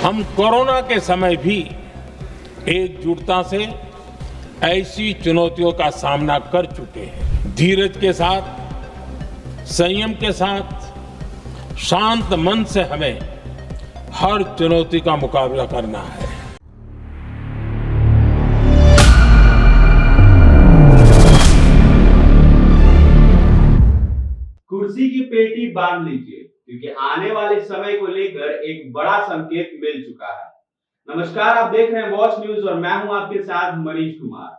हम कोरोना के समय भी एकजुटता से ऐसी चुनौतियों का सामना कर चुके हैं। धीरज के साथ, संयम के साथ, शांत मन से हमें हर चुनौती का मुकाबला करना है। कुर्सी की पेटी बांध लीजिए, क्योंकि आने वाले समय को लेकर एक बड़ा संकेत मिल चुका है। नमस्कार, आप देख रहे हैं वॉच न्यूज और मैं हूं आपके साथ मनीष कुमार।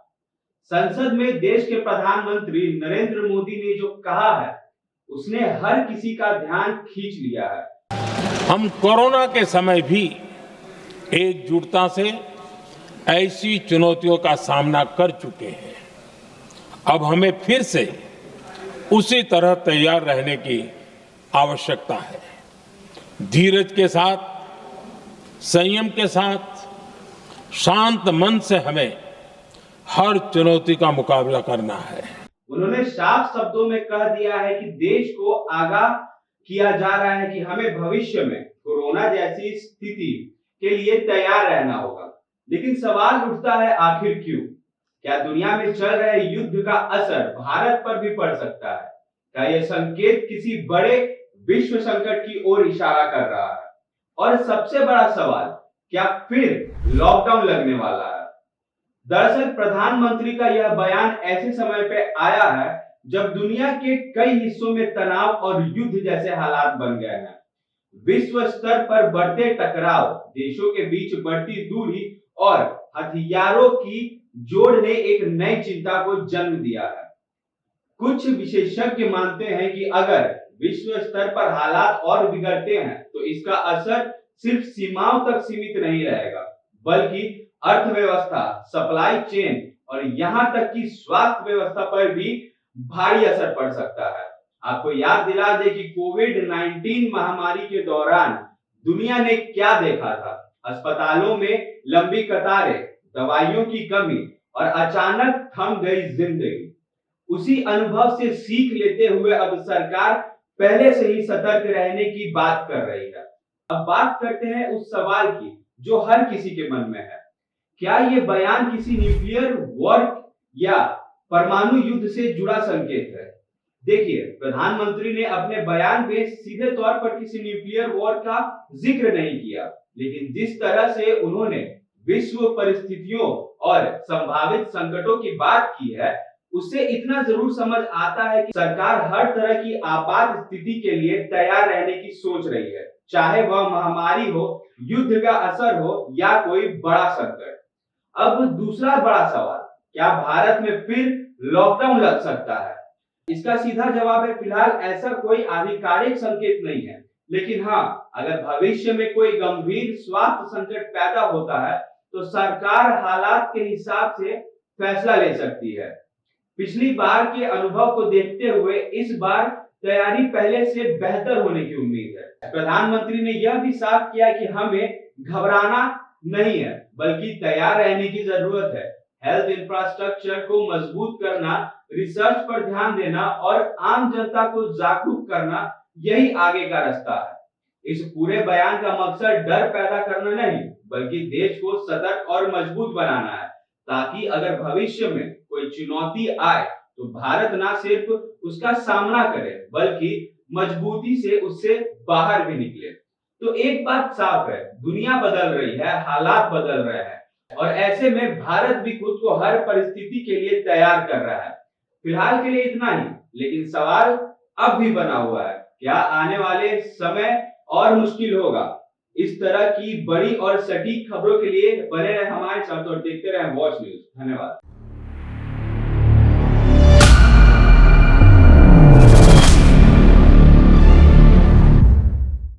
संसद में देश के प्रधानमंत्री नरेंद्र मोदी ने जो कहा है, उसने हर किसी का ध्यान खींच लिया है। हम कोरोना के समय भी एकजुटता से ऐसी चुनौतियों का सामना कर चुके हैं। अब हमें फिर से उसी तरह तैयार रहने की आवश्यकता है। धीरज के साथ, संयम के साथ, शांत मन से हमें हर चुनौती का मुकाबला करना है। उन्होंने साफ शब्दों में कह दिया है कि देश को आगाह किया जा रहा है कि हमें भविष्य में कोरोना जैसी स्थिति के लिए तैयार रहना होगा। लेकिन सवाल उठता है, आखिर क्यों? क्या दुनिया में चल रहे युद्ध का असर भारत पर भी पड़ सकता है? क्या यह संकेत किसी बड़े विश्व संकट की ओर इशारा कर रहा है? और सबसे बड़ा सवाल, क्या फिर लॉकडाउन लगने वाला है? दरअसल प्रधानमंत्री का यह बयान ऐसे समय पे आया है जब दुनिया के कई हिस्सों में तनाव और युद्ध जैसे हालात बन गए हैं। विश्व स्तर पर बढ़ते टकराव, देशों के बीच बढ़ती दूरी और हथियारों की जोड़ ने एक नई चिंता को जन्म दिया है। कुछ विशेषज्ञ मानते हैं कि अगर विश्व स्तर पर हालात और बिगड़ते हैं तो इसका असर सिर्फ सीमाओं तक सीमित नहीं रहेगा, बल्कि अर्थव्यवस्था, सप्लाई चेन और यहां तक कि स्वास्थ्य व्यवस्था पर भी भारी असर पड़ सकता है। आपको याद दिला दे कि कोविड-19 महामारी के दौरान दुनिया ने क्या देखा था। अस्पतालों में लंबी कतारें, दवाइयों की कमी और अचानक थम गई जिंदगी। उसी अनुभव से सीख लेते हुए अब सरकार पहले से ही सतर्क रहने की बात कर रही है। अब बात करते हैं उस सवाल की जो हर किसी के मन में है। क्या ये बयान किसी न्यूक्लियर वॉर या परमाणु युद्ध से जुड़ा संकेत है? देखिए, प्रधानमंत्री ने अपने बयान में सीधे तौर पर किसी न्यूक्लियर वॉर का जिक्र नहीं किया, लेकिन जिस तरह से उन्होंने विश्व परिस्थितियों और संभावित संकटों की बात की है, उससे इतना जरूर समझ आता है कि सरकार हर तरह की आपात स्थिति के लिए तैयार रहने की सोच रही है, चाहे वह महामारी हो, युद्ध का असर हो या कोई बड़ा संकट। अब दूसरा बड़ा सवाल, क्या भारत में फिर लॉकडाउन लग सकता है? इसका सीधा जवाब है, फिलहाल ऐसा कोई आधिकारिक संकेत नहीं है, लेकिन हाँ, अगर भविष्य में कोई गंभीर स्वास्थ्य संकट पैदा होता है तो सरकार हालात के हिसाब से फैसला ले सकती है। पिछली बार के अनुभव को देखते हुए इस बार तैयारी पहले से बेहतर होने की उम्मीद है। प्रधानमंत्री ने यह भी साफ किया कि हमें घबराना नहीं है, बल्कि तैयार रहने की जरूरत है। हेल्थ इंफ्रास्ट्रक्चर को मजबूत करना, रिसर्च पर ध्यान देना और आम जनता को जागरूक करना, यही आगे का रास्ता है। इस पूरे बयान का मकसद डर पैदा करना नहीं, बल्कि देश को सतर्क और मजबूत बनाना है, ताकि अगर भविष्य में कोई चुनौती आए तो भारत न सिर्फ उसका सामना करे, बल्कि मजबूती से उससे बाहर भी निकले। तो एक बात साफ है, दुनिया बदल रही है, हालात बदल रहे हैं और ऐसे में भारत भी खुद को हर परिस्थिति के लिए तैयार कर रहा है। फिलहाल के लिए इतना ही, लेकिन सवाल अब भी बना हुआ है, क्या आने वाले समय और मुश्किल होगा? इस तरह की बड़ी और सटीक खबरों के लिए बने रहे हमारे साथ और देखते रहे वॉच न्यूज। धन्यवाद।